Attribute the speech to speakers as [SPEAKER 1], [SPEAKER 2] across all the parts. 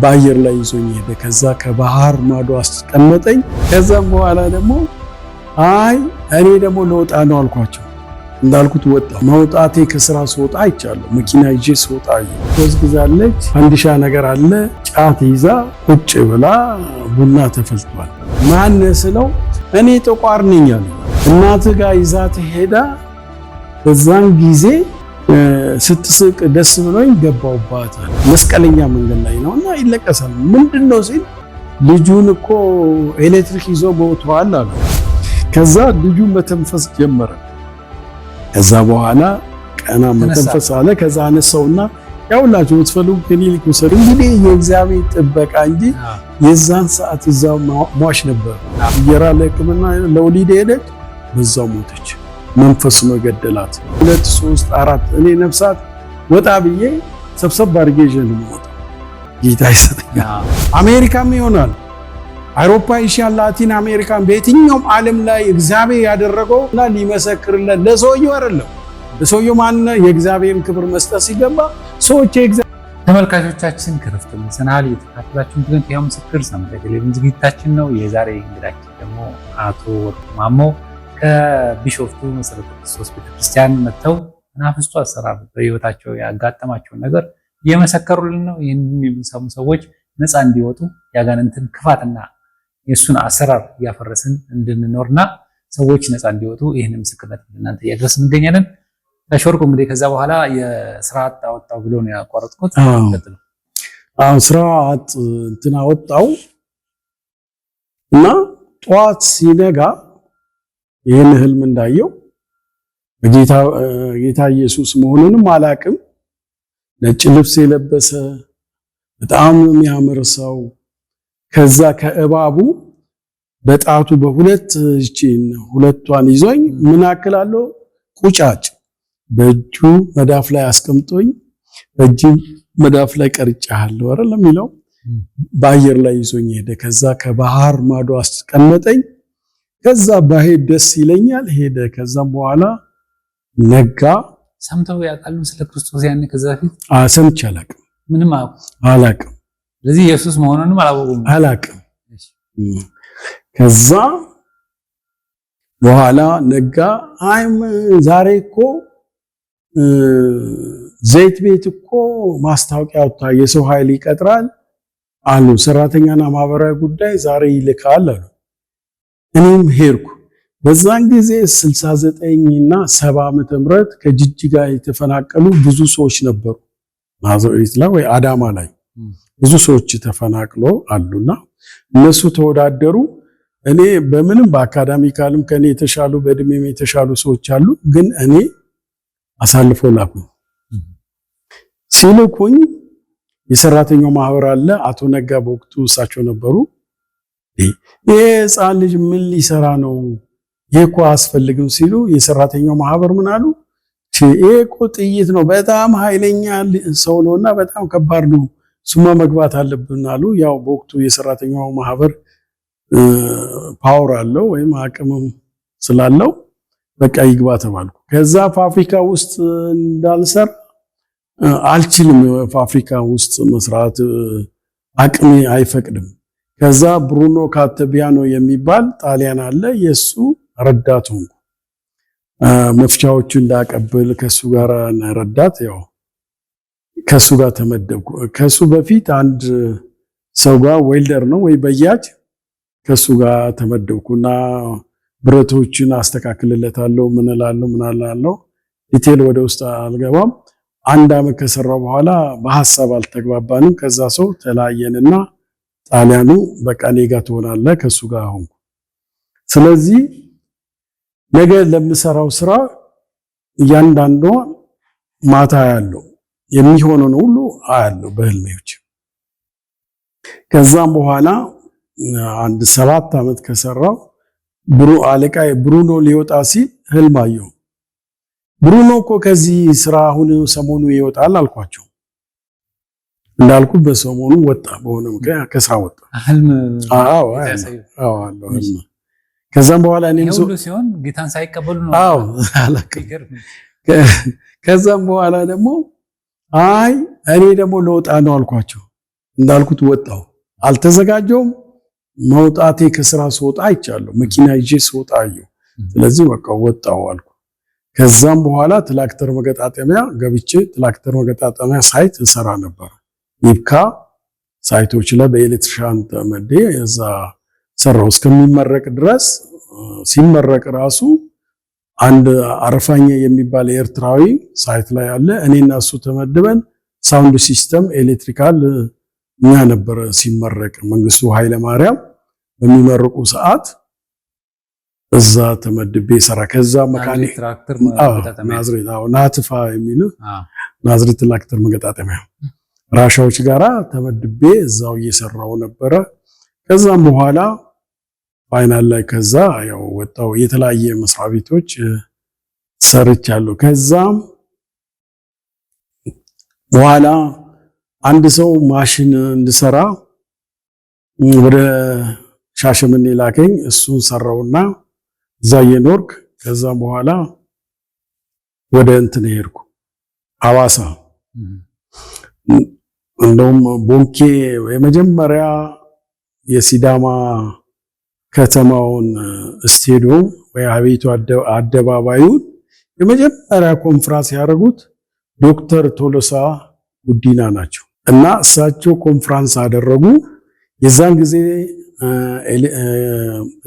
[SPEAKER 1] በአየር ላይ ይዞኝ ሄደ። ከዛ ከባህር ማዶ አስቀመጠኝ። ከዛም በኋላ ደግሞ አይ እኔ ደግሞ ለወጣ ነው አልኳቸው። እንዳልኩት ወጣሁ። መውጣቴ ከስራ ስወጣ አይቻለሁ። መኪና ይዤ ስወጣ ወዝግዛለች፣ ፈንዲሻ ነገር አለ፣ ጫት ይዛ ቁጭ ብላ ቡና ተፈልቷል። ማን ስለው እኔ ጠቋር ነኝ አለ። እናትህ ጋር ይዛት ሄዳ በዛን ጊዜ ስትስቅ ደስ ብሎኝ ገባውባት። መስቀለኛ መንገድ ላይ ነውና ይለቀሳል። ምንድነው ሲል ልጁን እኮ ኤሌክትሪክ ይዞ ቦቷል አለ። ከዛ ልጁን መተንፈስ ጀመረ። ከዛ በኋላ ቀና መተንፈስ አለ። ከዛ አነሳውና ያውላችሁ የምትፈልጉ ክሊኒክ ወሰዱ። እንግዲህ የእግዚአብሔር ጥበቃ እንጂ የዛን ሰዓት እዛው ሟች ነበር። ይራ ለሕክምና ለወሊድ ሄደች፣ በዛው ሞተች። መንፈስ ነው ገደላት። 2 3 4 እኔ ነፍሳት ወጣ ብዬ ሰብሰብ አድርጌ ይዤ ነው ወጣ። ጌታ ይሰጠኛል። አሜሪካም ይሆናል፣ አውሮፓ ይሻል፣ ላቲን አሜሪካን፣ በየትኛውም ዓለም ላይ እግዚአብሔር ያደረገውና ሊመሰክርለት ለሰውየው አይደለም። ለሰውየው ማንነ የእግዚአብሔርን ክብር መስጠት ሲገባ ሰዎች
[SPEAKER 2] ተመልካቾቻችን ክፍት መስናል የተካተላችሁ እንግዲህ ያው ምስክር ሰምተህ ቴሌቪዥን ዝግጅታችን ነው። የዛሬ እንግዳችን ደግሞ አቶ ወርቁ ማሞ ከቢሾፍቱ መሰረተ ክርስቶስ ቤተክርስቲያን መጥተው መናፍስቱ አሰራር በህይወታቸው ያጋጠማቸውን ነገር እየመሰከሩልን ነው። ይህንን የሚሰሙ ሰዎች ነፃ እንዲወጡ ያጋንንትን ክፋትና የሱን አሰራር እያፈረስን እንድንኖርና ሰዎች ነፃ እንዲወጡ ይህንን ምስክርነት እናንተ እያደረስን እንገኛለን። ተሾርቁ እንግዲህ ከዛ በኋላ የስርዓት አወጣው ብሎ ነው ያቋረጥኩት።
[SPEAKER 1] ስርዓት እንትን አወጣው እና ጧት ሲነጋ ይህን ህልም እንዳየው ጌታ ኢየሱስ መሆኑንም አላቅም። ነጭ ልብስ የለበሰ በጣም የሚያምር ሰው ከዛ ከእባቡ በጣቱ ሁለቷን ይዞኝ ምን አክላለሁ ቁጫጭ በእጁ መዳፍ ላይ አስቀምጦኝ በእጅ መዳፍ ላይ ቀርጫለሁ አይደል የሚለው በአየር ላይ ይዞኝ ሄደ። ከዛ ከባህር ማዶ አስቀመጠኝ። ከዛ ባሄድ ደስ ይለኛል ሄደ። ከዛም በኋላ ነጋ።
[SPEAKER 2] ሰምተው ያውቃሉ ስለ ክርስቶስ? ያኔ ከዛ በፊት
[SPEAKER 1] ሰምቼ አላቅም፣ ምንም አላቅም።
[SPEAKER 2] ስለዚህ ኢየሱስ መሆኑንም
[SPEAKER 1] አላቅም። ከዛ በኋላ ነጋ። አይም ዛሬ እኮ ዘይት ቤት እኮ ማስታወቂያ ወጣ፣ የሰው ኃይል ይቀጥራል አሉ፣ ሰራተኛና ማህበራዊ ጉዳይ ዛሬ ይልካል አሉ። እኔም ሄድኩ። በዛን ጊዜ 69 እና 70 ዓመተ ምህረት ከጅጅጋ የተፈናቀሉ ብዙ ሰዎች ነበሩ። ናዝሬት ላይ ወይ አዳማ ላይ ብዙ ሰዎች ተፈናቅሎ አሉና እነሱ ተወዳደሩ። እኔ በምንም በአካዳሚካልም ከኔ የተሻሉ በእድሜም የተሻሉ ሰዎች አሉ፣ ግን እኔ አሳልፎ ላኩኝ። ሲልኩኝ የሰራተኛው ማህበር አለ፣ አቶ ነጋ በወቅቱ እሳቸው ነበሩ። ይሄ ሕፃን ልጅ ምን ሊሰራ ነው? ይሄ እኮ አያስፈልግም ሲሉ የሰራተኛው ማህበር ምን አሉ? ይሄ እኮ ጥይት ነው፣ በጣም ኃይለኛ ሰው ነውና በጣም ከባድ ነው፣ ሱማ መግባት አለብን አሉ። ያው በወቅቱ የሰራተኛው ማህበር ፓወር አለው ወይም አቅምም ስላለው በቃ ይግባ ተባልኩ። ከዛ ፋብሪካ ውስጥ እንዳልሰራ አልችልም፣ ፋብሪካ ውስጥ መስራት አቅሜ አይፈቅድም። ከዛ ብሩኖ ካተቢያኖ የሚባል ጣሊያን አለ፣ የሱ ረዳት ሆንኩ። መፍቻዎቹን እንዳቀብል ከሱ ጋር ረዳት፣ ያው ከሱ ጋር ተመደብኩ። ከሱ በፊት አንድ ሰው ጋር ዌልደር ነው ወይ በያጅ ከሱ ጋር ተመደብኩና ብረቶችን አስተካክልለታለሁ። ምን እላለሁ ዲቴል ወደ ውስጥ አልገባም። 1 ዓመት ከሰራው በኋላ በሐሳብ አልተግባባንም። ከዛ ሰው ተለያየንና ጣሊያኑ በቃ እኔ ጋር ትሆናለህ ከሱ ጋር ሆንኩ። ስለዚህ ነገ ለምሰራው ስራ እያንዳንዷ ማታ ያለው የሚሆነው ሁሉ አያለው በህልሜዎች። ከዛም በኋላ አንድ 7 ዓመት ከሰራው አለቃዬ ብሩኖ ሊወጣ ሲል ህልም አየሁ። ብሩኖ እኮ ከዚህ ስራ አሁን ሰሞኑ ይወጣል አልኳቸው። እንዳልኩ በሰሞኑ ወጣ፣ በሆነ ምክንያት ከስራ ወጣ። ህልም ህልም። ከዛም በኋላ እኔም
[SPEAKER 2] ሁሉ ሲሆን ጌታን ሳይቀበሉ ነው።
[SPEAKER 1] ከዛም በኋላ ደግሞ አይ እኔ ደግሞ ለወጣ ነው አልኳቸው። እንዳልኩት ወጣው። አልተዘጋጀውም። መውጣቴ ከስራ ስወጣ አይቻለሁ። መኪና ይዤ ስወጣ አየሁ። ስለዚህ በቃ ወጣው አልኩ። ከዛም በኋላ ትራክተር መገጣጠሚያ ገብቼ ትራክተር መገጣጠሚያ ሳይት እሰራ ነበር። ይብካ ሳይቶች ላይ በኤሌክትሪሻን ተመዴ እዛ ሰራው እስከሚመረቅ ድረስ። ሲመረቅ ራሱ አንድ አረፋኛ የሚባል ኤርትራዊ ሳይት ላይ አለ። እኔና እሱ ተመድበን ሳውንድ ሲስተም ኤሌክትሪካል እኛ ነበር ሲመረቅ መንግስቱ ኃይለ ማርያም በሚመረቁ ሰዓት እዛ ተመድቤ ሰራ። ከዛ መካኒክ
[SPEAKER 2] ትራክተር
[SPEAKER 1] ናዝሬት ናትፋ የሚሉ ናዝሬት ትራክተር መገጣጠሚያ ራሻዎች ጋራ ተመድቤ እዛው እየሰራው ነበረ። ከዛም በኋላ ፋይናል ላይ ከዛ ያው ወጣው። የተለያየ መስሪያ ቤቶች ሰርቻለሁ። ከዛም በኋላ አንድ ሰው ማሽን እንድሰራ ወደ ሻሸመኔ ላከኝ። እሱን ሰራውና እዛ የኖርክ ከዛም በኋላ ወደ እንትን ሄድኩ ሐዋሳ። እንደውም ቦንኬ የመጀመሪያ የሲዳማ ከተማውን ስቴዲየም ወይ አቤቱ አደባባዩን የመጀመሪያ ኮንፍራንስ ያደረጉት ዶክተር ቶሎሳ ጉዲና ናቸው እና እሳቸው ኮንፍራንስ አደረጉ። የዛን ጊዜ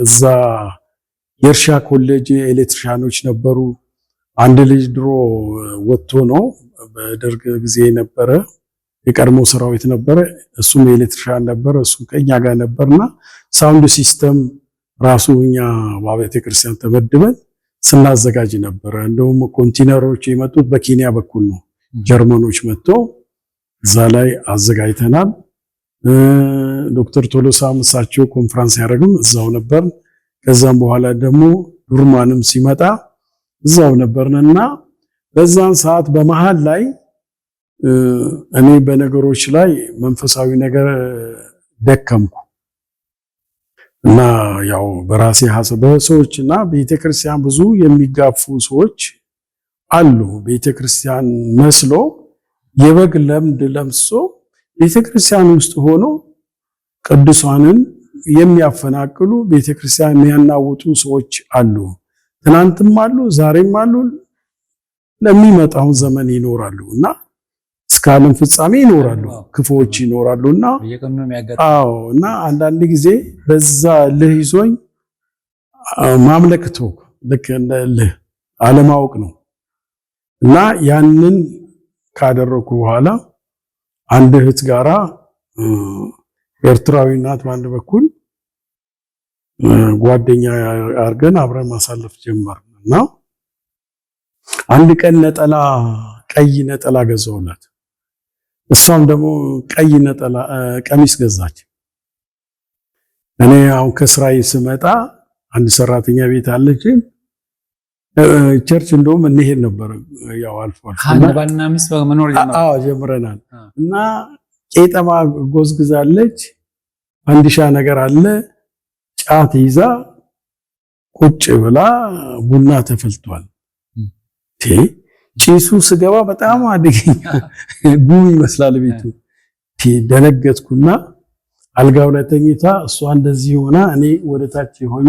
[SPEAKER 1] እዛ የእርሻ ኮሌጅ ኤሌክትሪሻኖች ነበሩ። አንድ ልጅ ድሮ ወጥቶ ነው በደርግ ጊዜ ነበረ የቀድሞ ሰራዊት ነበረ። እሱም ኤሌክትሪሻን ነበረ። እሱ ከኛ ጋር ነበርና ሳውንድ ሲስተም ራሱ እኛ በቤተ ክርስቲያን ተመድበን ስናዘጋጅ ነበረ። እንደውም ኮንቲነሮች የመጡት በኬንያ በኩል ነው። ጀርመኖች መጥቶ እዛ ላይ አዘጋጅተናል። ዶክተር ቶሎሳም እሳቸው ኮንፈረንስ ያደረግም እዛው ነበር። ከዛም በኋላ ደግሞ ዱርማንም ሲመጣ እዛው ነበርንና በዛን ሰዓት በመሃል ላይ እኔ በነገሮች ላይ መንፈሳዊ ነገር ደከምኩ እና ያው በራሴ ሐሳብ በሰዎችና ቤተክርስቲያን ብዙ የሚጋፉ ሰዎች አሉ። ቤተክርስቲያን መስሎ የበግ ለምድ ለምሶ ቤተክርስቲያን ውስጥ ሆኖ ቅዱሳንን የሚያፈናቅሉ ቤተክርስቲያን የሚያናውጡ ሰዎች አሉ። ትናንትም አሉ፣ ዛሬም አሉ፣ ለሚመጣው ዘመን ይኖራሉ እና እስከ ዓለም ፍጻሜ ይኖራሉ። ክፉዎች ይኖራሉና አዎ። እና አንዳንድ ጊዜ በዛ ልህ ይዞኝ ማምለክ ተውኩ። ልክ እንደ ልህ አለማወቅ ነው እና ያንን ካደረኩ በኋላ አንድ እህት ጋራ ኤርትራዊ ናት በአንድ በኩል ጓደኛ አርገን አብረን ማሳለፍ ጀመርን እና አንድ ቀን ነጠላ ቀይ ነጠላ ገዛውላት። እሷም ደግሞ ቀይ ነጠላ ቀሚስ ገዛች። እኔ አሁን ከስራዬ ስመጣ አንድ ሰራተኛ ቤት አለች። ቸርች እንደውም እንሄድ ነበር ያው አልፎ
[SPEAKER 2] ባልና ሚስት መኖር
[SPEAKER 1] ጀምረናል እና ቄጠማ ጎዝግዛለች። አንዲሻ ነገር አለ ጫት ይዛ ቁጭ ብላ ቡና ተፈልቷል። ጭሱ ስገባ በጣም አደገኛ ጉም ይመስላል ቤቱ። ደነገጥኩና አልጋው ላይ ተኝታ እሷ እንደዚህ ሆና እኔ ወደታች ሆኜ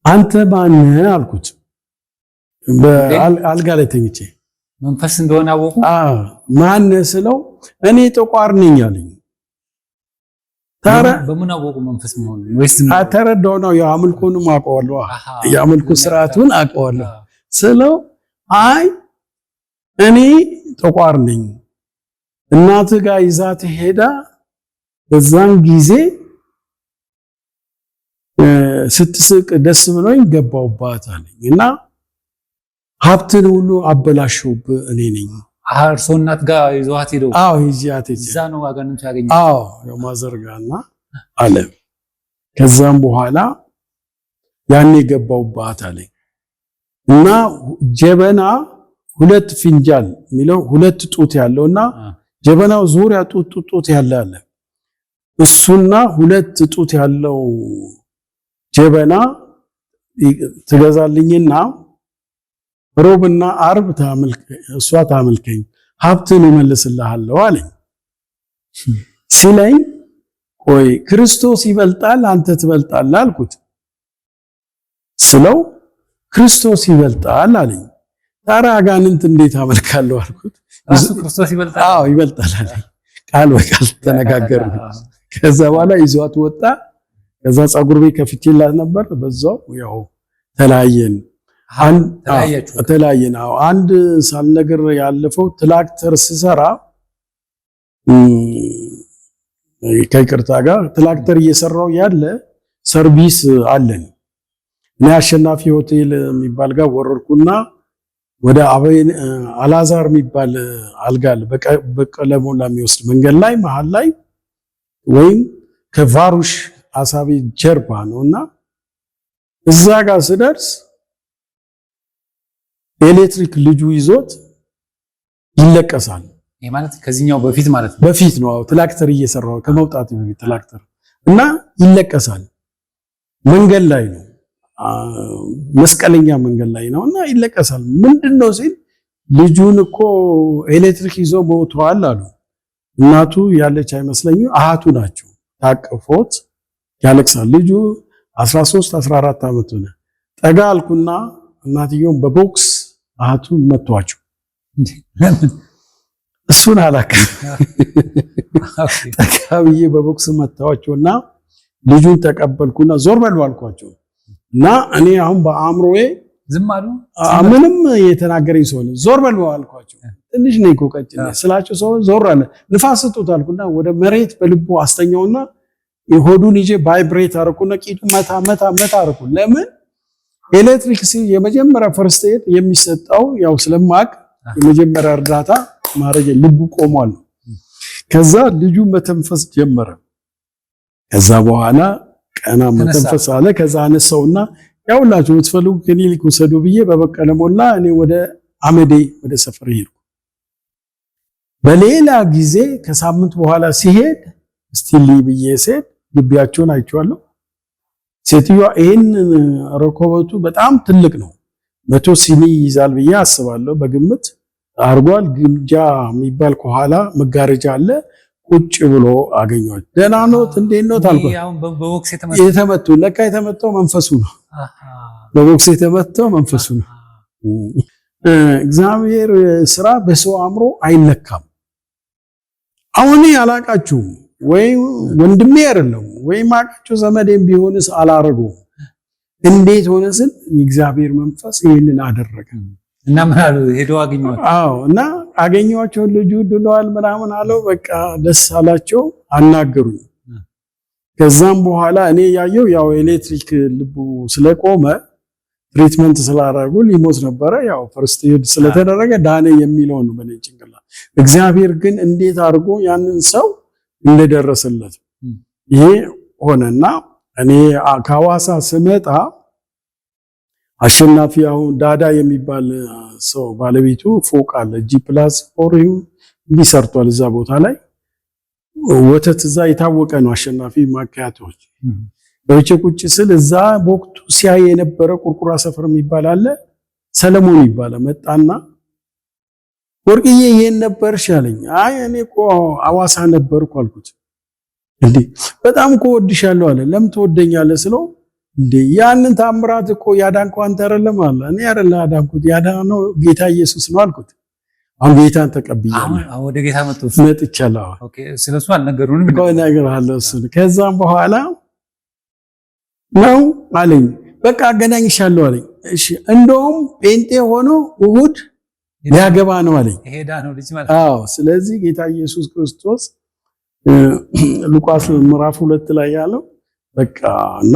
[SPEAKER 1] አንተ ማነህ አልኩት። በአልጋ ላይ ተኝቼ
[SPEAKER 2] መንፈስ እንደሆነ አወቁ።
[SPEAKER 1] ማነህ ስለው እኔ ጠቋር ነኝ አለኝ። ታራ
[SPEAKER 2] በምን አወቁ መንፈስ መሆኑን? ወይስ
[SPEAKER 1] ተረዳው ነው? ያው አምልኮንም አውቀዋለሁ፣ የአምልኮ ስርዓቱን አውቀዋለሁ ስለው አይ እኔ ጠቋር ነኝ እናትህ ጋር ይዛት ሄዳ በዛን ጊዜ ስትስቅ ደስ ብሎኝ ገባውባት አለኝ እና ሀብትን ሁሉ አበላሽውብህ እኔ ነኝ።
[SPEAKER 2] እርሶ እናት ጋር ይዘዋት ሄደው?
[SPEAKER 1] አዎ ይዚያት
[SPEAKER 2] እዛ ነው አጋንንት ያገኘ?
[SPEAKER 1] አዎ የማዘርጋና አለ። ከዛም በኋላ ያኔ ገባውባት አለኝ እና ጀበና ሁለት ፍንጃል የሚለው ሁለት ጡት ያለውና ጀበናው ዙሪያ ጡት ያለ አለ። እሱና ሁለት ጡት ያለው ጀበና ትገዛልኝና ሮብና አርብ እሷ ታመልከኝ ሀብትን እመልስልሃለሁ አለኝ። ሲለኝ ቆይ ክርስቶስ ይበልጣል አንተ ትበልጣለህ አልኩት ስለው ክርስቶስ ይበልጣል አለኝ። ታዲያ አጋንንት እንዴት አመልካለሁ አልኩት።
[SPEAKER 2] እሱ ክርስቶስ ይበልጣል?
[SPEAKER 1] አዎ ይበልጣል አለኝ። ቃል በቃል ተነጋገርን። ከዛ በኋላ ይዟት ወጣ። ከዛ ፀጉር ቤት ከፍቼላት ነበር። በዛው ያው ተለያየን። ተለያየን። አዎ አንድ ሳልነግር ያለፈው ትራክተር ስሰራ ከይቅርታ ጋር ትራክተር እየሰራው ያለ ሰርቪስ አለን። እኔ አሸናፊ ሆቴል የሚባል ጋር ወረድኩና ወደ አላዛር የሚባል አልጋል በቀለ ሞላ የሚወስድ መንገድ ላይ መሃል ላይ ወይም ከቫሩሽ አሳቢ ጀርባ ነውና እዛ ጋር ስደርስ ኤሌክትሪክ ልጁ ይዞት ይለቀሳል።
[SPEAKER 2] ይሄ ማለት ከዚህኛው በፊት ማለት ነው።
[SPEAKER 1] በፊት ነው ትራክተር እየሰራው ከመውጣቱ በፊት ትራክተር እና ይለቀሳል። መንገድ ላይ ነው መስቀለኛ መንገድ ላይ ነውና ይለቀሳል። ምንድነው ሲል ልጁን እኮ ኤሌክትሪክ ይዞ ሞቷል አሉ። እናቱ ያለች አይመስለኝም አሃቱ ናቸው። ታቅፎት ያለቅሳል። ልጁ 13 14 ዓመቱ ነው። ጠጋ አልኩና እናትየውን በቦክስ አሃቱ መቷቸው። እሱን አላውቅም። ጠጋ ብዬ በቦክስ መታዋቸውና ልጁን ተቀበልኩና ዞር በሉ አልኳቸው። እና እኔ አሁን በአእምሮዬ
[SPEAKER 2] ዝም አሉ።
[SPEAKER 1] ምንም የተናገረኝ ሰው ነው። ዞር በሉ አልኳቸው። ትንሽ ነው እኮ ቀጭኔ ስላቸው ሰው ዞር አለ። ንፋስ ስጡት አልኩና ወደ መሬት በልቡ አስተኛውና የሆዱን ይዤ ቫይብሬት አረኩና ቂጡ መታ መታ መታ አረኩ። ለምን ኤሌክትሪክ የመጀመሪያ ፈርስት ኤድ የሚሰጠው ያው ስለማቅ የመጀመሪያ እርዳታ ማረጀ ልቡ ቆሟል። ከዛ ልጁ መተንፈስ ጀመረ። ከዛ በኋላ ቀና መተንፈስ አለ። ከዛ አነሳውና ያውላችሁ የምትፈልጉ ክሊኒክ ወሰዱ ብዬ በበቀለ ሞላ እኔ ወደ አመዴ ወደ ሰፈር ሄድኩ። በሌላ ጊዜ ከሳምንት በኋላ ሲሄድ ስቲሊ ብዬ ሲሄድ ግቢያቸውን አይቼዋለሁ። ሴትዮዋ ይሄን ረኮበቱ በጣም ትልቅ ነው 100 ሲኒ ይዛል ብዬ አስባለሁ በግምት አርጓል። ግምጃ የሚባል ከኋላ መጋረጃ አለ። ቁጭ ብሎ አገኘዋል። ደህና ኖት እንዴት ኖት አልኩት። የተመቱ ለካ የተመታው መንፈሱ ነው። በቦክስ የተመታው መንፈሱ ነው። እግዚአብሔር ስራ በሰው አእምሮ አይለካም። አሁን አላቃችሁም ወይ ወንድሜ አይደለም ወይ ማቃችሁ ዘመዴም ቢሆንስ አላረገው እንዴት ሆነስን የእግዚአብሔር መንፈስ ይሄንን አደረገ።
[SPEAKER 2] እና ምን አሉ ሄዶ አገኘዋቸው?
[SPEAKER 1] አዎ እና አገኘዋቸው። ልጁ ድሏል ምናምን አለው። በቃ ደስ አላቸው አናገሩኝ። ከዛም በኋላ እኔ ያየው ያው ኤሌክትሪክ ልቡ ስለቆመ ትሪትመንት ስላደረጉ ሊሞት ነበረ። ያው ፈርስት ኤድ ስለተደረገ ዳነ የሚለው ነው በኔ ጭንቅላት። እግዚአብሔር ግን እንዴት አድርጎ ያንን ሰው እንደደረሰለት ይሄ ሆነና እኔ ከሐዋሳ ስመጣ አሸናፊ አሁን ዳዳ የሚባል ሰው ባለቤቱ ፎቅ አለ G+4 እንዲሰርቷል እዛ ቦታ ላይ ወተት እዛ የታወቀ ነው። አሸናፊ ማካያቶች በውጭ ቁጭ ስል እዛ በወቅቱ ሲያይ የነበረ ቁርቁራ ሰፈር የሚባል አለ ሰለሞን ይባላል። መጣና ወርቅዬ ይሄን ነበርሽ አለኝ። አይ እኔ እኮ ሐዋሳ ነበርኩ አልኩት። እንዴ በጣም እኮ ወድሻለሁ አለ። ለምን ትወደኛለህ ስለው እንዴ ያንን ታምራት እኮ ያዳንከው አንተ አይደለም አለ። እኔ አይደለም ያዳንኩት ያዳነው ጌታ ኢየሱስ ነው አልኩት። አሁን ጌታን ተቀብያለሁ።
[SPEAKER 2] አሁን ወደ ጌታ
[SPEAKER 1] መጥቻለሁ።
[SPEAKER 2] ኦኬ ስለሱ አልነገሩንም።
[SPEAKER 1] እነግርሃለሁ እሱ ከዛም በኋላ ነው አለኝ። በቃ አገናኝሻለሁ አለኝ። እሺ እንደውም ጴንጤ ሆኖ እሑድ ሊያገባ ነው አለኝ።
[SPEAKER 2] ሄዳ ነው ልጅ ማለት
[SPEAKER 1] አዎ። ስለዚህ ጌታ ኢየሱስ ክርስቶስ ሉቃስ ምዕራፍ 2 ላይ ያለው በቃ እና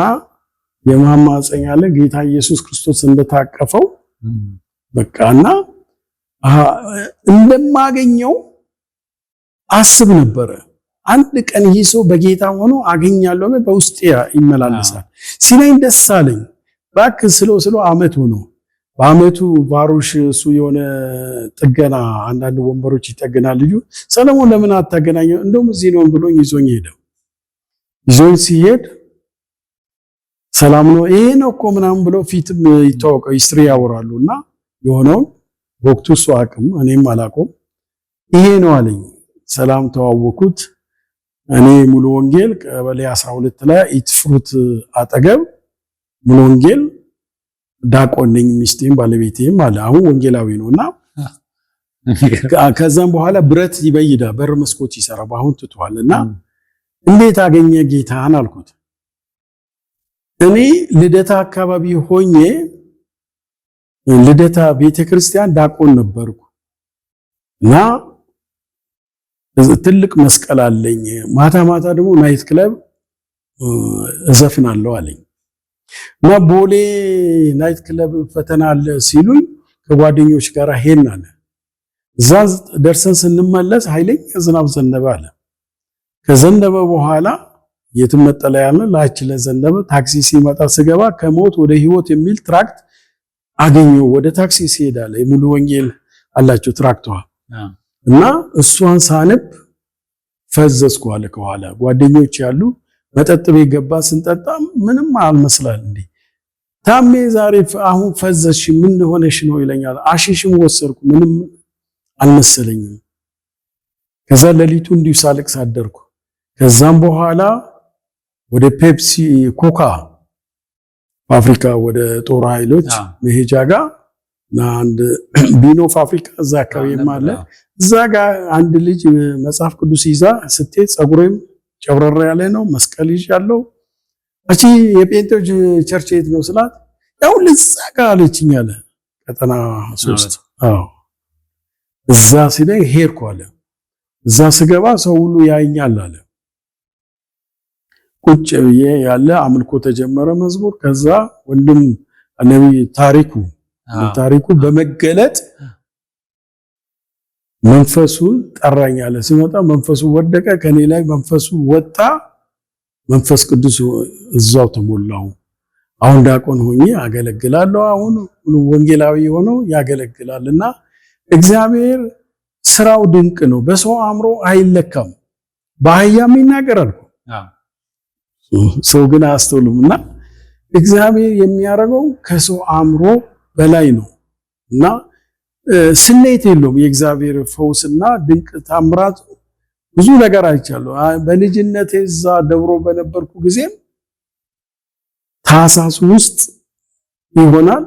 [SPEAKER 1] የማማፀኛ አለ ጌታ ኢየሱስ ክርስቶስ እንደታቀፈው በቃና እንደማገኘው አስብ ነበረ። አንድ ቀን ይህ ሰው በጌታ ሆኖ አገኛለሁ በውስጤ ይመላለሳል ሲለኝ ደስ አለኝ። እባክህ ስለው አመት ሆኖ በአመቱ ቫሩሽ እሱ የሆነ ጥገና አንዳንድ ወንበሮች ይጠገናል። ልጁ ሰለሞን ለምን አታገናኘው እንደውም እዚህ ነው ብሎኝ ይዞኝ ሄደው ይዞኝ ሲሄድ ሰላም ነው ይሄ ነው እኮ ምናምን ብሎ ፊትም ይታወቀው ሂስትሪ ያወራሉና የሆነው ወቅቱ እሱ አቅም እኔም አላቆም ይሄ ነው አለኝ። ሰላም ተዋወኩት። እኔ ሙሉ ወንጌል ቀበሌ 12 ላይ ኢትፍሩት አጠገብ ሙሉ ወንጌል ዳቆን ነኝ። ሚስቴም ባለቤቴም አለ አሁን ወንጌላዊ ነውና ከዛም በኋላ ብረት ይበይዳ በር መስኮት ይሰራ አሁን ትቷልና እንዴት አገኘ ጌታን አልኩት። እኔ ልደታ አካባቢ ሆኜ ልደታ ቤተክርስቲያን ዳቆን ነበርኩ እና ትልቅ መስቀል አለኝ። ማታ ማታ ደግሞ ናይት ክለብ እዘፍናለሁ አለኝ እና ቦሌ ናይት ክለብ ፈተና አለ ሲሉኝ ከጓደኞች ጋር ሄድን አለ። እዛ ደርሰን ስንመለስ ኃይለኛ ዝናብ ዘነበ አለ። ከዘነበ በኋላ የትም መጠለያ ያለ ላች ለዘነበ ታክሲ ሲመጣ ስገባ ከሞት ወደ ህይወት የሚል ትራክት አገኘው። ወደ ታክሲ ሲሄዳለ የሙሉ ወንጌል አላቸው ትራክቷ እና እሷን ሳነብ ፈዘዝኩ አለ። ከኋላ ጓደኞች ያሉ መጠጥ ቤት ገባ ስንጠጣ ምንም አልመስላል እንዴ ታሜ ዛሬ አሁን ፈዘዝሽ ምን ሆነሽ ነው ይለኛል። አሽሽም ወሰድኩ ምንም አልመሰለኝም። ከዛ ለሊቱ እንዲሁ ሳልቅስ አደርኩ። ከዛም በኋላ ወደ ፔፕሲ ኮካ ፋብሪካ ወደ ጦር ኃይሎች መሄጃ ጋር እና አንድ ቢኖ ፋብሪካ እዛ አካባቢ ማለ እዛ ጋር አንድ ልጅ መጽሐፍ ቅዱስ ይዛ ስትሄድ ጸጉሬም ጨብረራ ያለ ነው መስቀል ይዣለሁ። እቺ የጴንጤዎች ቸርች የት ነው ስላት ያው ለዛ ጋር አለችኝ አለ ቀጠና 3 እዛ ሲለኝ ሄድኩ አለ። እዛ ስገባ ሰው ሁሉ ያይኛል አለ። ቁጭ ብዬ ያለ አምልኮ ተጀመረ መዝሙር። ከዛ ወንድም ነብይ ታሪኩ በመገለጥ መንፈሱ ጠራኝ አለ። ሲመጣ መንፈሱ ወደቀ ከኔ ላይ መንፈሱ ወጣ። መንፈስ ቅዱስ እዛው ተሞላው። አሁን ዲያቆን ሆኜ አገለግላለሁ። አሁን ወንጌላዊ ሆኖ ያገለግላልና እግዚአብሔር ስራው ድንቅ ነው። በሰው አእምሮ አይለካም። በአህያም ይናገራል ሰው ግን አያስተውሉምና እግዚአብሔር የሚያደርገው ከሰው አእምሮ በላይ ነው እና ስሌት የለውም። የእግዚአብሔር ፈውስና ድንቅ ታምራት ብዙ ነገር አይቻለሁ። በልጅነቴ እዛ ደብሮ በነበርኩ ጊዜም ታሳስ ውስጥ ይሆናል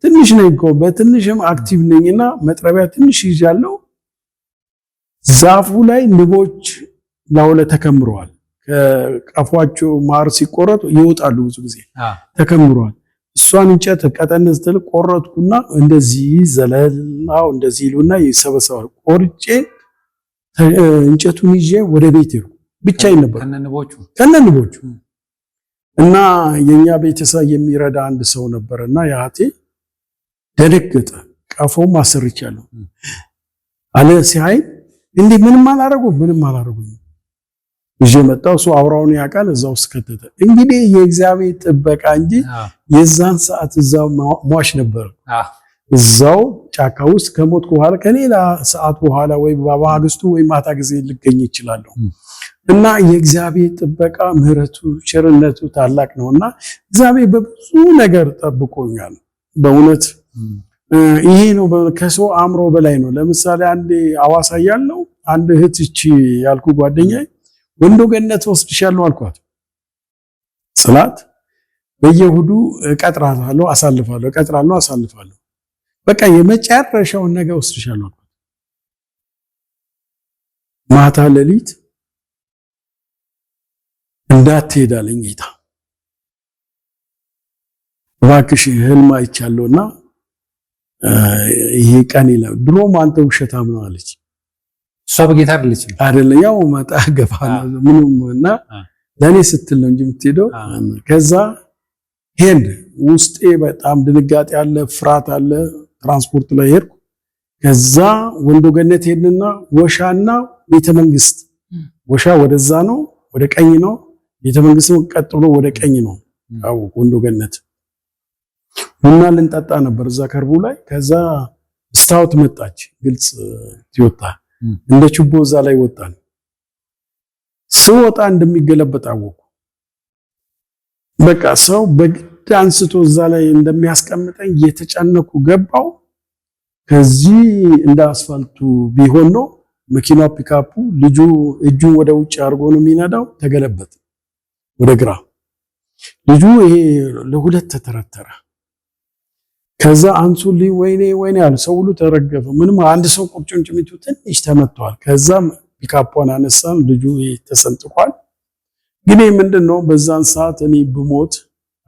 [SPEAKER 1] ትንሽ ነኝ እኮ በትንሽም አክቲቭ ነኝና መጥረቢያ ትንሽ ይዣለሁ። ዛፉ ላይ ንቦች ላውለ ተከምረዋል። ከቀፏቸው ማር ሲቆረጡ ይወጣሉ ብዙ ጊዜ ተከምረዋል። እሷን እንጨት ቀጠን ስትል ቆረጥኩና እንደዚህ ዘለላው እንደዚህ ይሉና ይሰበሰባል። ቆርጬ እንጨቱን ይዤ ወደ ቤት ሄድኩ። ብቻዬን ነበር ከነንቦቹ እና የኛ ቤተሰብ የሚረዳ አንድ ሰው ነበርና ያቴ ደነገጠ። ቀፎም አሰርቻለሁ አለ ሲያይ እንዴ ምንም አላረጉም ይዤ መጣሁ። እሱ አውራውን ያውቃል እዛው ውስጥ ከተተ። እንግዲህ የእግዚአብሔር ጥበቃ እንጂ የዛን ሰዓት እዛው ሟች ነበር። እዛው ጫካ ውስጥ ከሞትኩ በኋላ ከሌላ ሰዓት በኋላ ወይ በማግስቱ ወይ ማታ ጊዜ ልገኝ ይችላል። እና የእግዚአብሔር ጥበቃ ምሕረቱ ቸርነቱ ታላቅ ነውና እግዚአብሔር በብዙ ነገር ጠብቆኛል። በእውነት ይሄ ነው ከሰው አእምሮ በላይ ነው። ለምሳሌ አንድ አዋሳ ያለው አንድ እህት እቺ ያልኩ ጓደኛዬ ወንዶ ገነት ወስድሻለሁ አልኳት። ጽላት በየሁዱ እቀጥራለሁ አሳልፋለሁ በቃ የመጨረሻውን ነገር ወስድሻለሁ አልኳት። ማታ ሌሊት እንዳትሄድ አለኝ ጌታ። እባክሽ ህልም አይቻለሁና ይሄ ቀን ይላል። ድሮም አንተ ውሸታም ነው አለች።
[SPEAKER 2] እሷ በጌታ አይደለም
[SPEAKER 1] ያው መጣ ገፋ ምንም እና ለኔ ስትል ነው እንጂ የምትሄደው። ከዛ ሄድ ውስጤ በጣም ድንጋጤ አለ፣ ፍርሃት አለ። ትራንስፖርት ላይ ሄድኩ። ከዛ ወንዶ ገነት ሄድንና ወሻና ቤተመንግስት ወሻ ወደዛ ነው ወደ ቀኝ ነው፣ ቤተመንግስት ቀጥሎ ወደ ቀኝ ነው። አው ወንዶ ገነት ቡና ልንጠጣ ነበር እዛ ከርቡ ላይ። ከዛ ስታውት መጣች ግልጽ ትወጣ እንደ ችቦ እዛ ላይ ወጣን። ስወጣ እንደሚገለበጥ አወኩ። በቃ ሰው በግድ አንስቶ እዛ ላይ እንደሚያስቀምጠኝ እየተጨነኩ ገባው። ከዚህ እንደ አስፋልቱ ቢሆን ነው መኪናው ፒካፑ ልጁ እጁን ወደ ውጭ አድርጎ ነው የሚነዳው፣ ተገለበጠ ወደ ግራ። ልጁ ይሄ ለሁለት ተተረተረ። ከዛ አንሱልኝ ወይኔ አለ። ሰው ሁሉ ተረገፈ። ምንም አንድ ሰው ቁርጭምጭሚቱ ትንሽ ተመቷል። ከዛ ፒካፑን አነሳን፣ ልጁ ተሰንጥቋል። ግን ምንድነው በዛን ሰዓት እኔ ብሞት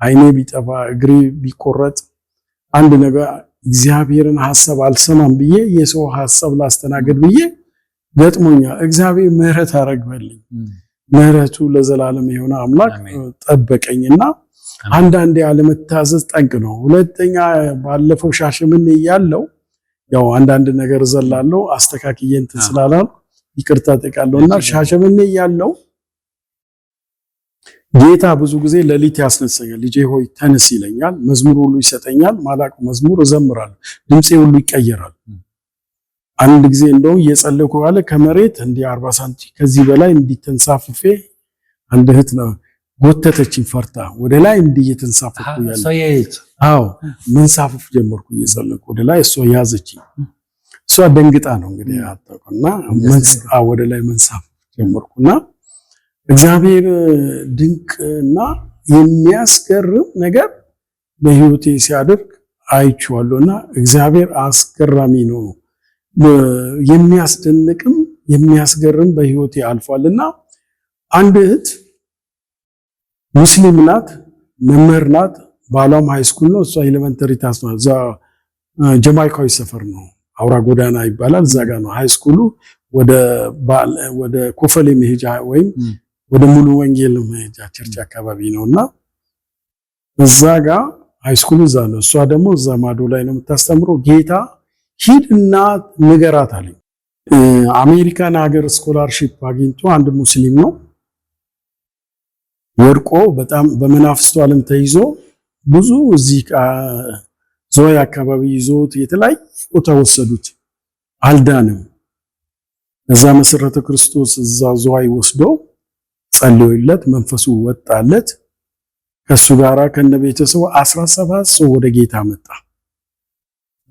[SPEAKER 1] አይኔ ቢጠፋ እግሬ ቢቆረጥ አንድ ነገር እግዚአብሔርን ሐሳብ አልሰማም ብዬ የሰው ሐሳብ ላስተናገድ ብዬ ገጥሞኛል። እግዚአብሔር ምህረት አረግበልኝ። ምህረቱ ለዘላለም የሆነ አምላክ ጠበቀኝና አንዳንዴ ያለመታዘዝ ጠንቅ ነው። ሁለተኛ ባለፈው ሻሸመኔ ያለው ያው አንዳንድ ነገር ዘላለው አስተካክዬ እንትን ስላላል ይቅርታ ጠይቃለሁና ሻሸመኔ ያለው ጌታ ብዙ ጊዜ ሌሊት ያስነሳኛል። ልጄ ሆይ ተነስ ይለኛል። መዝሙር ሁሉ ይሰጠኛል። ማላቁ መዝሙር እዘምራለሁ። ድምጼ ሁሉ ይቀየራል። አንድ ጊዜ እንደው እየጸለይኩ ካለ ከመሬት እንዲህ 40 ሳንቲ ከዚህ በላይ እንዲተንሳፍፌ አንድ እህት ነው ጎተተችኝ። ፈርታ ወደ ላይ እንዲህ እየተንሳፈፍኩ ያለ አዎ መንሳፈፍ ጀመርኩ። እየጸለይኩ ወደ ላይ እሷ ያዘችኝ። እሷ ደንግጣ ነው እንግዲህ አጣቁና ወደ ላይ መንሳፈፍ ጀመርኩና እግዚአብሔር ድንቅና የሚያስገርም ነገር በህይወቴ ሲያደርግ አይቼዋለሁና እግዚአብሔር አስገራሚ ነው። የሚያስደንቅም የሚያስገርም በህይወቴ አልፏልና አንድ እህት ሙስሊም ናት፣ መምህር ናት። ባሏም ሃይስኩል ነው፣ እሷ ኤሌመንተሪ ታስማር እዛ ጀማይካዊ ሰፈር ነው፣ አውራ ጎዳና ይባላል። እዛ ጋር ነው ሃይስኩሉ። ወደ ኮፈሌ መሄጃ ወይም ወደ ሙሉ ወንጌል መሄጃ ቸርች አካባቢ ነውና እዛ ጋር ሃይስኩሉ እዛ ነው። እሷ ደግሞ እዛ ማዶ ላይ ነው የምታስተምረው። ጌታ ሂድና ንገራት አለኝ። አሜሪካን ሀገር ስኮላርሺፕ አግኝቶ አንድ ሙስሊም ነው ወድቆ በጣም በመናፍስቱ ዓለም ተይዞ ብዙ እዚህ ዞይ አካባቢ ይዞት የተለያየ ቦታ ወሰዱት፣ አልዳንም። እዛ መሰረተ ክርስቶስ እዛ ዞይ ወስዶ ጸልዮለት መንፈሱ ወጣለት። ከሱ ጋራ ከነቤተሰቡ 17 ሰው ወደ ጌታ መጣ።